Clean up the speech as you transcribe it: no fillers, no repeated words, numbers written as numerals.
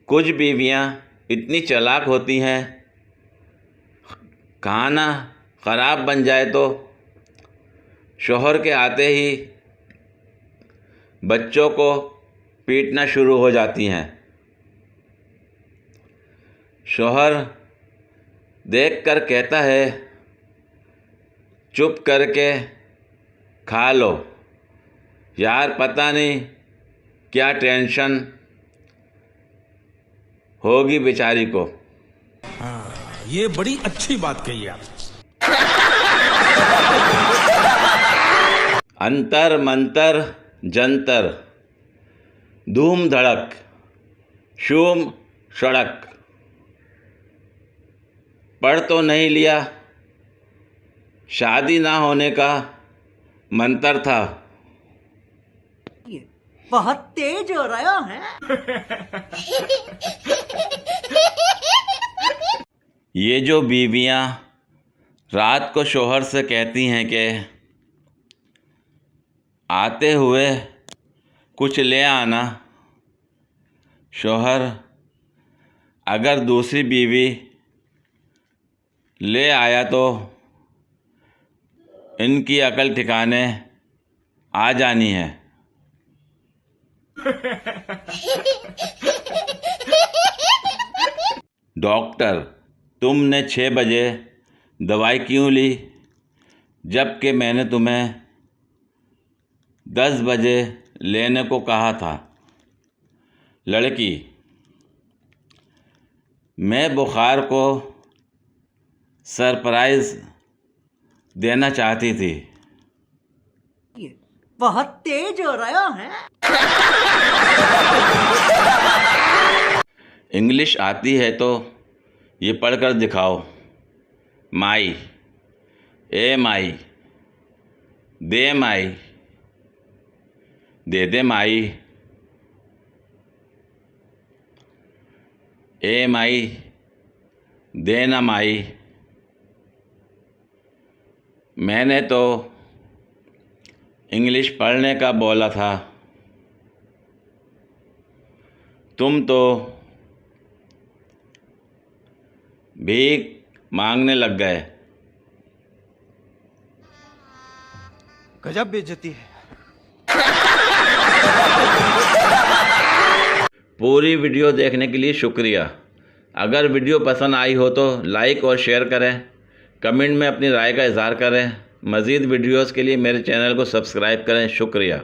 कुछ बीवियाँ इतनी चालाक होती हैं, खाना ख़राब बन जाए तो शौहर के आते ही बच्चों को पीटना शुरू हो जाती हैं। शौहर देखकर कहता है, चुप करके खा लो यार, पता नहीं क्या टेंशन होगी बेचारी को। हाँ, ये बड़ी अच्छी बात कही आप। अंतर मंतर जंतर, धूम धड़क शूम सड़क। पढ़ तो नहीं लिया, शादी ना होने का मंतर था। बहुत तेज हो रहा है। ये जो बीवियाँ रात को शौहर से कहती हैं कि आते हुए कुछ ले आना, शौहर अगर दूसरी बीवी ले आया तो इनकी अकल ठिकाने आ जानी है। डॉक्टर, तुमने 6 बजे दवाई क्यों ली, जबकि मैंने तुम्हें 10 बजे लेने को कहा था। लड़की, मैं बुखार को सरप्राइज़ देना चाहती थी। बहुत तेज हो रहा है। इंग्लिश आती है तो ये पढ़कर दिखाओ। माई, ए माई, दे माई, दे दे माई, ए माई, दे ना माई। मैंने तो इंग्लिश पढ़ने का बोला था, तुम तो भीख मांगने लग गए। गजब बेइज्जती है। पूरी वीडियो देखने के लिए शुक्रिया। अगर वीडियो पसंद आई हो तो लाइक और शेयर करें, कमेंट में अपनी राय का इज़हार करें। मज़ीद वीडियोस के लिए मेरे चैनल को सब्सक्राइब करें। शुक्रिया।